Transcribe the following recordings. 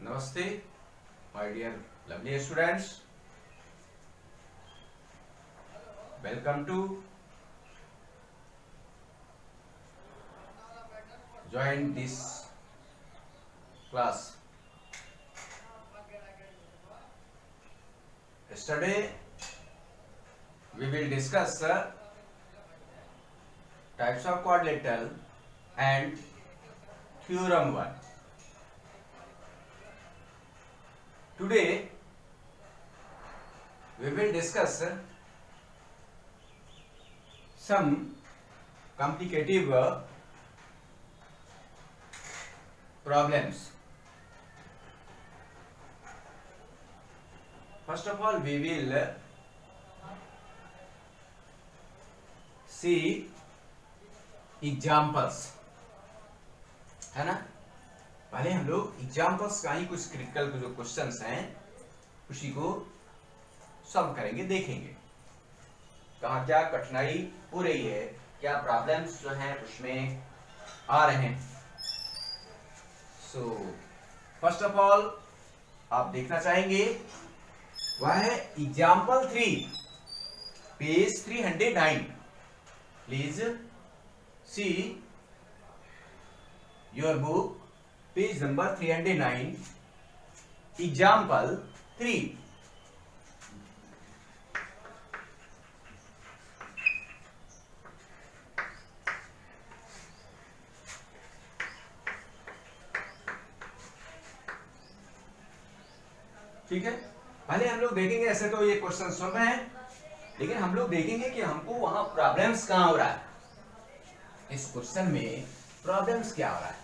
Namaste, my dear lovely students. Welcome to join this class. Yesterday we will discuss types of quadrilateral and theorem 1. Today we will discuss some complicated problems. First of all, we will see examples, है ना। पहले हम लोग examples का ही कुछ critical जो questions हैं उसी को सॉल्व करेंगे, देखेंगे कहाँ क्या कठिनाई हो रही है, क्या प्रॉब्लम्स जो हैं उसमें आ रहे हैं। सो फर्स्ट ऑफ ऑल आप देखना चाहेंगे वह है example 3 page 309। Please see your book page number 309 example 3। ठीक है, पहले हम लोग देखेंगे, ऐसे तो ये क्वेश्चन सब हैं, लेकिन हम लोग देखेंगे कि हमको वहां प्रॉब्लम्स कहां हो रहा है, इस क्वेश्चन में प्रॉब्लम्स क्या हो रहा है।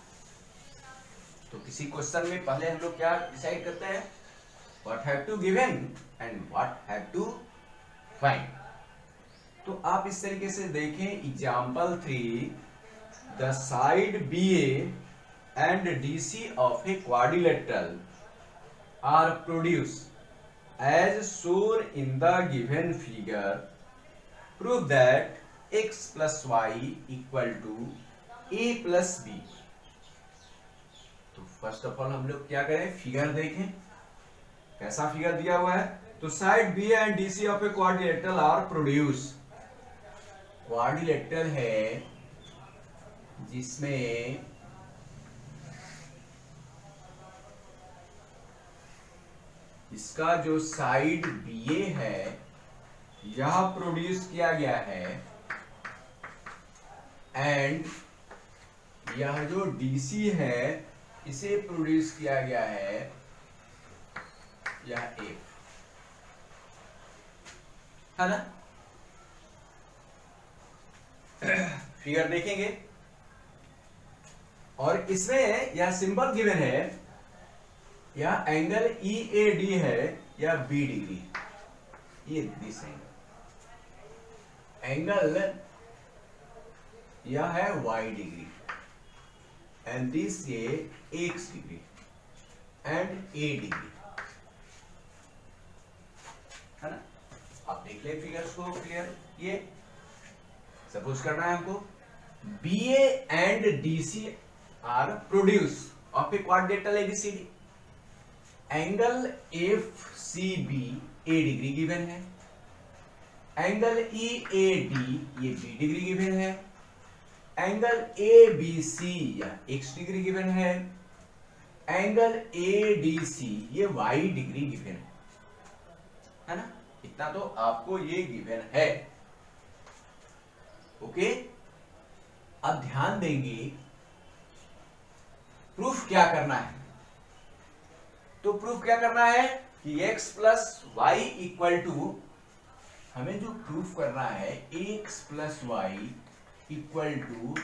तो किसी क्वेश्चन में पहले हम लोग क्या डिसाइड करते हैं, what have to given and what have to find. तो आप इस तरीके से देखें example 3, the side BA and DC of a quadrilateral are produced as shown in the given figure, prove that x plus y equal to a plus b। तो first of all हम लोग क्या करें, फिगर देखें कैसा figure दिया हुआ है। तो side B and DC of a quadrilateral are produce, quadrilateral है जिसमें इसका जो साइड BA है यह प्रोड्यूस किया गया है, एंड यह जो DC है इसे प्रोड्यूस किया गया है यह A, है ना। फिगर देखेंगे और इसमें यह सिंबल गिवन है, यह एंगल EAD है या B डिग्री, ये दिस एंगल यह है Y डिग्री एंड दिस ये X degree and A degree, है ना। आप देख ले फिगर्स को क्लियर। ये सपोज करना है हमको BA and DC are produce of a quadrilateral ABCD, angle FCB A degree given है, एंगल EAD ये B डिग्री गिवन है, एंगल ABC या X डिग्री गिवन है, एंगल ADC ये Y डिग्री गिवन है ना। इतना तो आपको ये गिवन है। ओके, अब ध्यान देंगे प्रूफ क्या करना है। तो प्रूफ क्या करना है कि x plus Y equal to, हमें जो प्रूफ करना है x plus Y equal to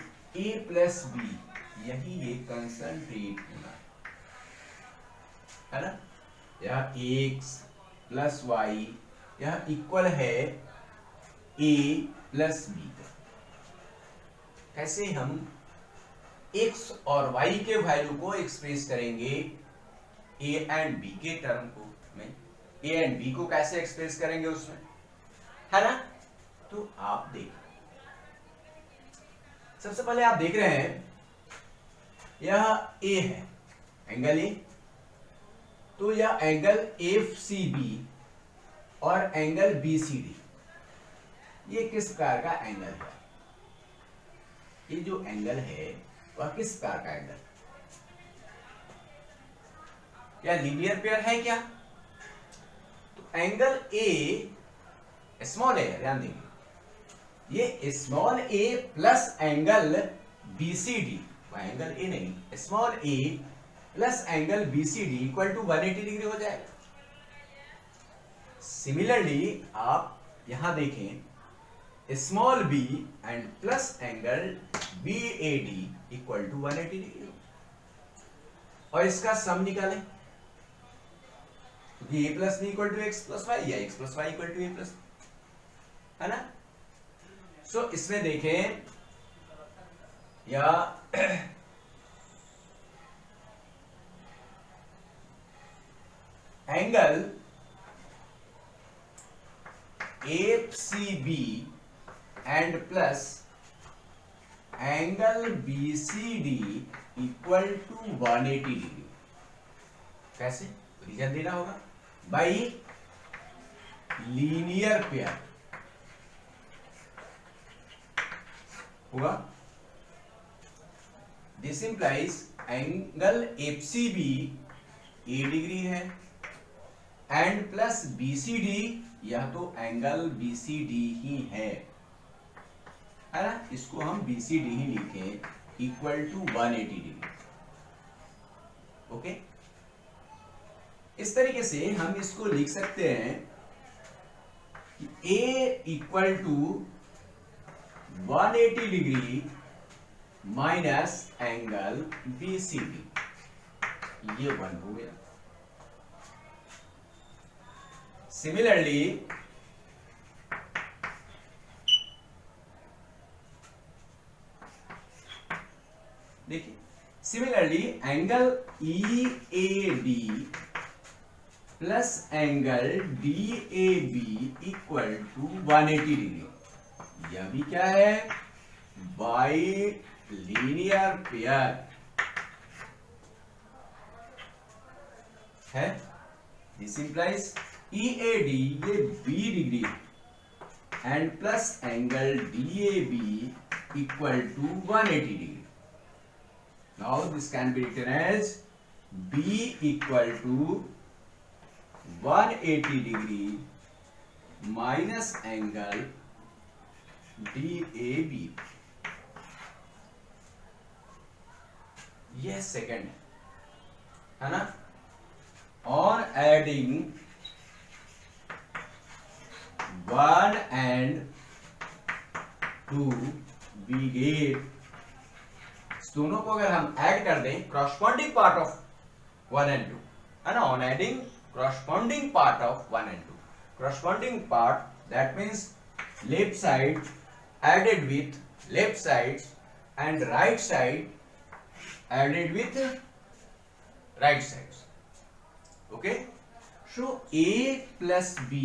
a plus b, यही ये कंसंट्रेट होना है ना। यह x प्लस वाई यह इक्वल है a प्लस b। कैसे हम x और y के वैल्यू को एक्सप्रेस करेंगे a एंड b के टर्म को में, a एंड b को कैसे एक्सप्रेस करेंगे उसमें, है ना। तो आप देख, सबसे पहले आप देख रहे हैं यह A है, एंगल A, तो यह एंगल एफ सी बी और एंगल बी सी डी, ये किस प्रकार का एंगल है? ये जो एंगल है वह किस प्रकार का एंगल? क्या लीनियर पेयर है क्या? तो एंगल ए स्मॉल ए, ध्यान देंगे, ये small a plus angle BCD, angle A नहीं, small a plus angle BCD equal to 180 degree हो जाएगा। सिमिलरली आप यहां देखें, small b and plus angle B A D equal to 180 degree, और इसका सम निकालें, क्योंकि a plus B equal to x plus y या x plus Y equal to a plus, है ना। सो इसमें देखें, या angle F C B and plus angle B C D equal to 180 degree. कैसे? रीजन देना होगा, बाई लीनियर पेयर होगा। This implies angle F C B a degree है and plus B C D, यह तो एंगल बी सी डी ही है ना, इसको हम बी सी डी ही लिखें, इक्वल टू 180 डिग्री। ओके, इस तरीके से हम इसको लिख सकते हैं कि a equal to 180 degree minus angle B C D, ये 1 हो गया। सिमिलरली देखिए, similarly angle E A D plus angle D A B equal to 180 degree, यह भी क्या है? बाई लीनियर पेयर है। This implies E A D, ये b degree and plus angle D A B equal to 180 degree. Now this can be written as B equal to 180 degree minus angle DAB. यह second है ना। On adding 1 and 2 we get, दोनों को अगर हम add कर दें, corresponding part of 1 and 2 है ना, on adding corresponding part of 1 and 2, corresponding part that means left side added with left sides and right side added with right sides. Okay, so A plus B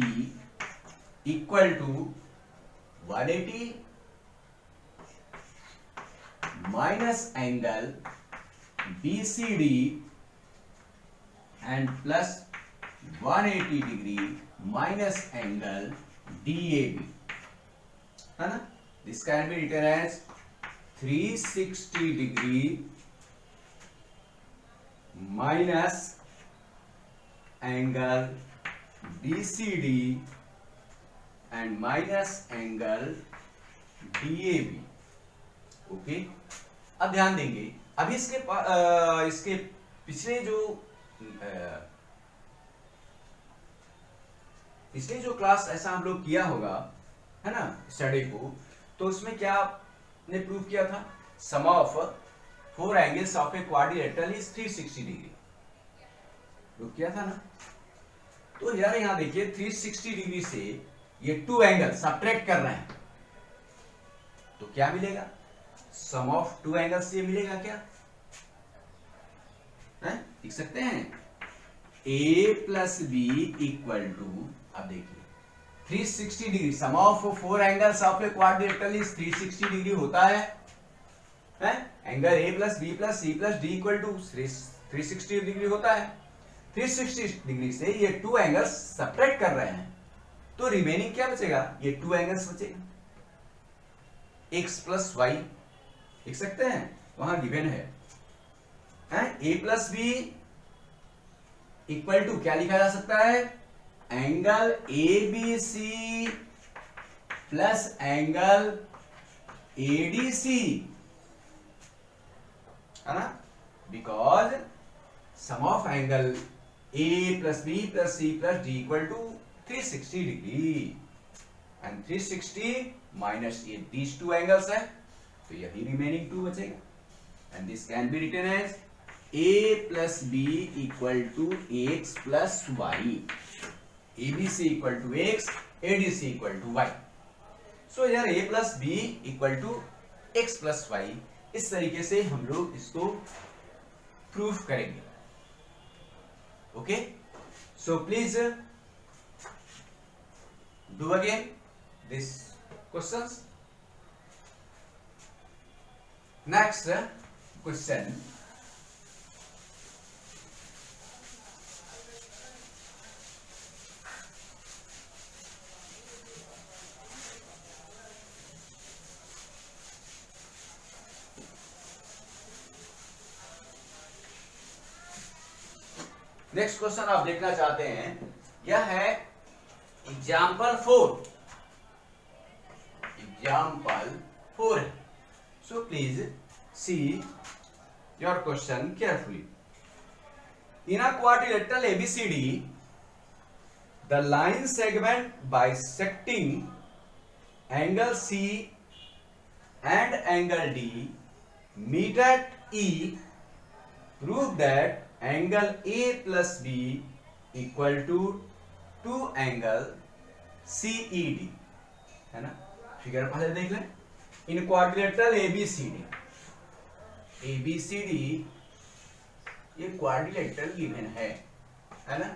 equal to 180 minus angle BCD and plus 180 degree minus angle DAB, है ना। This can be written as 360 degree minus angle BCD and minus angle DAB. Okay, अब ध्यान देंगे, अभी इसके पिछले जो class ऐसा हम लोग किया होगा, है ना, स्टडी को, तो उसमें क्या आपने प्रूव किया था? Sum of 4 angles of a quadrilateral is 360 degree, prove किया था ना। तो यार यहां देखिए, 360 डिग्री से ये 2 एंगल सब्ट्रैक्ट कर रहे हैं, तो क्या मिलेगा? सम ऑफ 2 एंगल्स से मिलेगा क्या? लिख सकते हैं A plus B equal to, अब देखिए 360 degree, sum of 4 angles of a quadrilateral is 360 degree होता है? Angle A plus B plus C plus D equal to 360 degree होता है। 360 डिग्री से ये 2 एंगल्स सब्ट्रैक्ट कर रहे हैं, तो रिमेनिंग क्या बचेगा? ये 2 एंगल्स बचेगा। x प्लस वाई लिख सकते हैं, वहां गिवन है a plus B equal to क्या लिखा जा सकता है? Angle ABC plus angle ADC, है ना? Because sum of angle A plus B plus C plus D equal to 360 degree, and 360 minus ये these 2 एंगल्स है, तो यही रिमेनिंग 2 बचेगा, and this can be written as A plus B equal to x plus y, ABC equal to x, ADC equal to y। सो यार A plus B equal to x plus y, इस तरीके से हम लोग इसको proof करेंगे। Okay, so please do again this questions. Next question, next question आप देखना चाहते हैं, यह है एग्जाम्पल 4। एग्जाम्पल 4 है, so please see your question carefully. In a quadrilateral ABCD, the line segment bisecting angle C and angle D meet at E, prove that angle A plus B equal to 2 angle CED, है ना? Figure पहले देख लें। इन quadrilateral ABCD ये quadrilateral given है ना?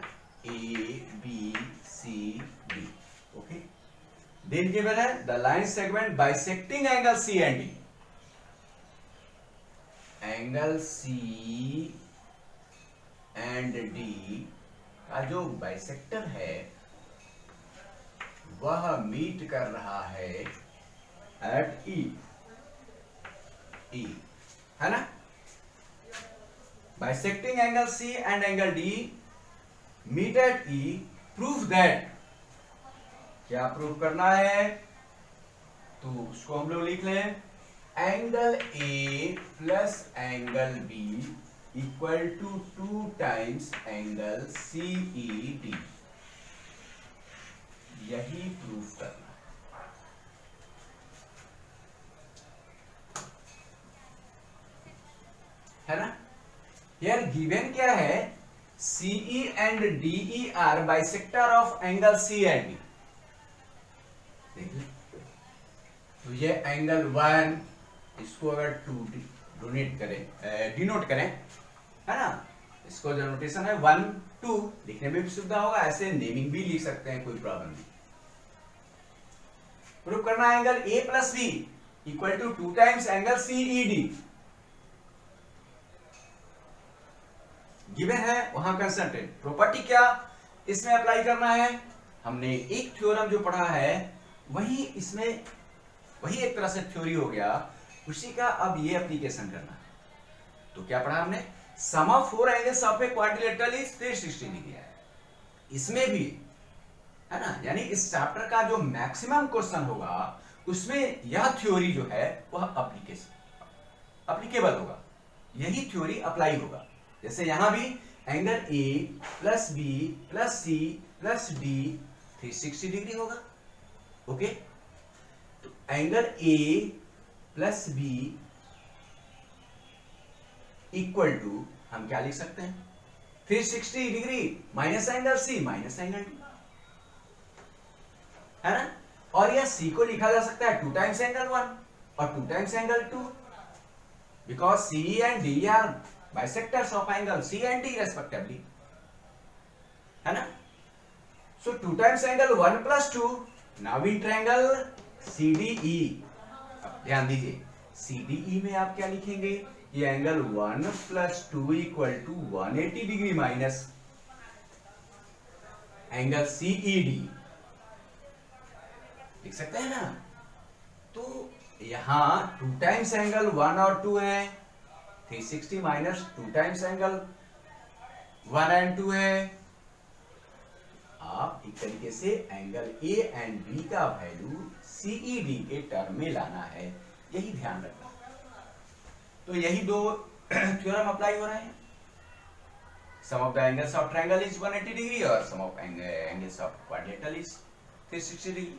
ABCD, okay. Then given है the line segment bisecting angle C and D, angle C and D का जो बाइसेक्टर है वह मीट कर रहा है एट E, है ना? Bisecting angle C and angle D meet at E, proof that, क्या प्रूफ करना है? तो उसको हम लोग लिख लें, angle A plus angle B equal to 2 times angle CED, यही प्रूफ करना है ना? यार गिवन क्या है? CE and DE are bisector of angle C and D। देख ले, तो ये एंगल 1, इसको अगर 2 डोनेट करें, डिनोट करें, है ना? इसको जो नोटेशन है 1 2 लिखने में भी सुविधा होगा, ऐसे नेमिंग भी लिख सकते हैं, कोई प्रॉब्लम नहीं। प्रूव करना है angle A plus B equal to 2 times angle CED, given है, वहां कंसंट्रेट। प्रॉपर्टी क्या इसमें अप्लाई करना है? हमने एक थ्योरम जो पढ़ा है वही इसमें, वही एक तरह से थ्योरी हो गया, उसी का अब ये एप्लीकेशन करना है। तो क्या पढ़ा हमने? Sum of 4 angles of a quadrilateral is 360 degree है, इसमें भी, है ना? यानी इस चैप्टर का जो मैक्सिमम क्वेश्चन होगा उसमें यह थ्योरी जो है वह अप्लीकेबल होगा, यही थ्योरी अप्लाई होगा। जैसे यहां भी angle A plus B plus C plus D 360 degree होगा, ओके? तो angle A plus B equal to हम क्या लिख सकते हैं? 360 degree minus angle C minus angle D, है ना? और यह C को लिखा जा सकता है 2 टाइम्स एंगल 1 और 2 times angle 2, because C and D are bisectors of angle C and D respectively, है ना? So 2 times angle 1 plus 2, now in triangle CDE। अब ध्यान दीजिए, CDE में आप क्या लिखेंगे? ये angle 1 plus 2 equal to 180 degree minus angle CED लिख सकते हैं ना। तो यहां 2 टाइम्स एंगल 1 और 2 है, 360 माइनस 2 टाइम्स एंगल 1 एंड 2 है। आप एक तरीके से एंगल ए एंड बी का वैल्यू सीईडी के टर्म में लाना है, यही ध्यान रखना। तो यही दो थ्योरम अप्लाई हो रहे हैं। Sum of the angles of triangle is 180 degree और sum of angles of quadrilateral is 360 degree.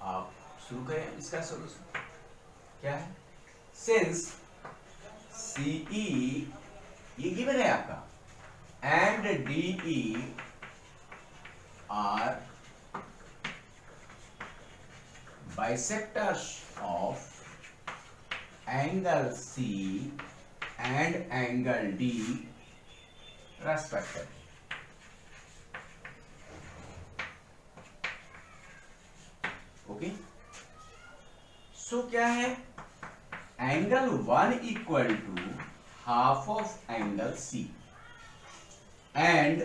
आप शुरू करें इसका सॉल्यूशन। क्या है? सिंस सीई ये गिवन है आपका and DE are bisectors of angle C and angle D respectively. Okay? So क्या है? Angle 1 equal to half of angle C and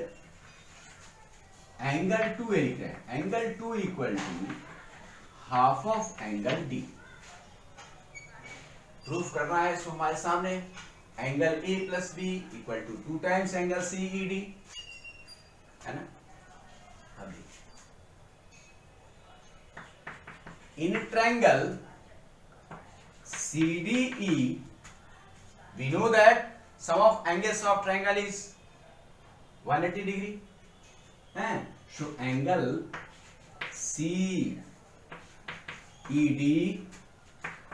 angle 2 लिख रहे हैं, angle 2 equal to half of angle D. Proof करना है इसको हमारे सामने। Angle A plus B equal to 2 times angle CED है ना। अभी in triangle CDE we know that sum of angles of triangle is 180 degree है। so angle CED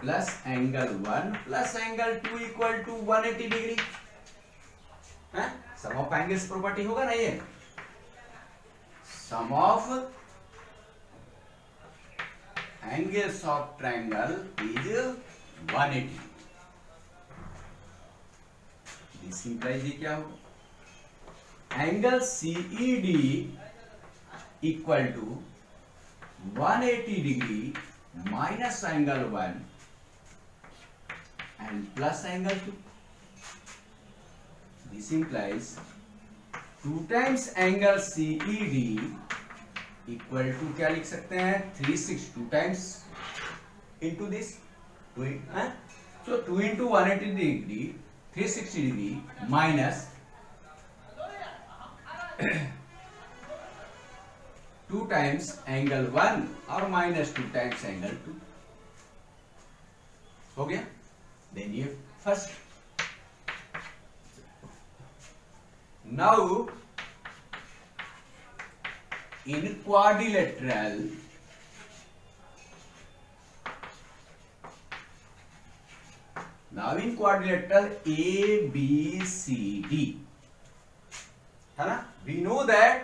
plus angle 1 plus angle 2 equal to 180 degree है। Sum of angles property होगा ना ये। Sum of angles of triangle is 180। This implies ये क्या होगा? Angle CED equal to 180 degree minus angle 1 and plus angle 2. This implies 2 times angle CED equal to क्या लिख सकते हैं? 360 2 times into this 2 so 2 into 180 degree 360 degree minus 2 times angle 1 और minus 2 times angle 2 हो गया। Then you first now in quadrilateral ABCD है ना। we know that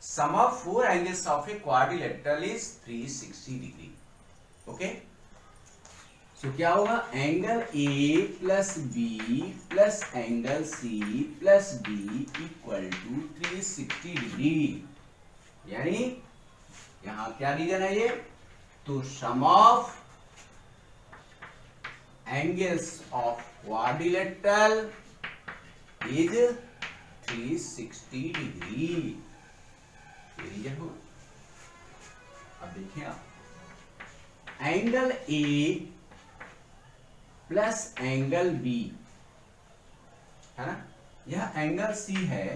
sum of 4 angles of a quadrilateral is 360 degree. okay so क्या होगा? Angle A plus B plus angle C plus D equal to 360 degree. यानी यहां क्या reason है ये? तो sum of angles of quadrilateral is 360 degree. ये reason हो। अब देखिए आप angle A plus angle B है ना। यह एंगल सी है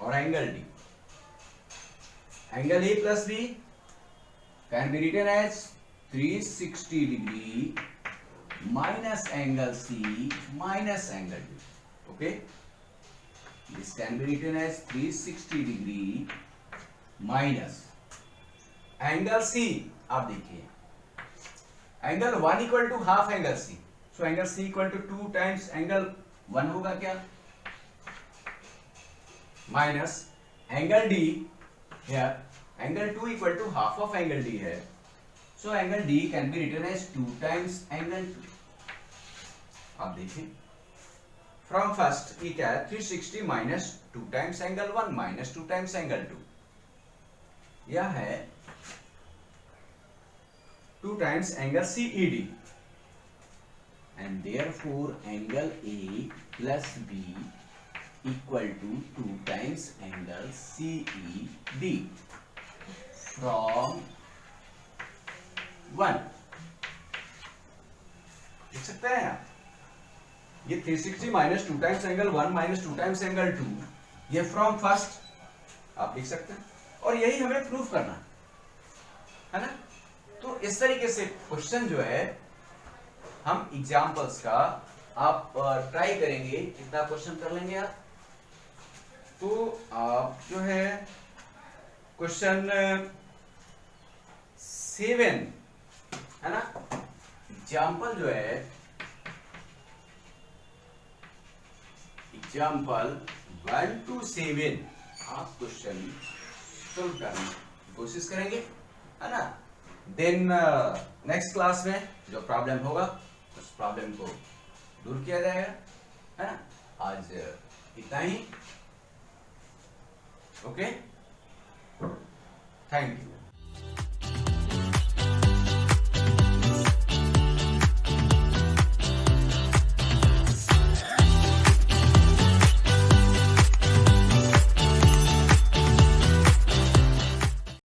और angle D. Angle A plus B can be written as 360 degree minus angle C minus angle D. Okay this can be written as 360 degree minus angle C. आप देखिए angle 1 equal to half angle C. So angle C equal to 2 times angle 1 होगा क्या? Minus angle D here angle 2 equal to half of angle D है। So angle D can be written as 2 times angle 2। आप देखिए from first ये क्या है? 360 minus 2 times angle 1 minus 2 times angle 2। यह है 2 times angle CED and therefore angle A plus B equal to 2 times angle CED from 1। देख सकते हैं आप, ये 360 minus 2 times angle 1 minus 2 times angle 2, ये फ्रॉम फर्स्ट आप लिख सकते हैं, और यही हमें प्रूफ करना है ना। तो इस तरीके से क्वेश्चन जो है हम एग्जाम्पल्स का आप ट्राई करेंगे, कितना क्वेश्चन कर लेंगे आप, तो आप जो है क्वेश्चन 7 है ना, एग्जाम्पल जो है एग्जाम्पल 1 to 7 आप क्वेश्चन सोल्व करने की कोशिश करेंगे, है ना। देन नेक्स्ट क्लास में जो प्रॉब्लम होगा उस प्रॉब्लम को दूर किया जाएगा, है ना। आज इतना ही, ओके, थैंक यू।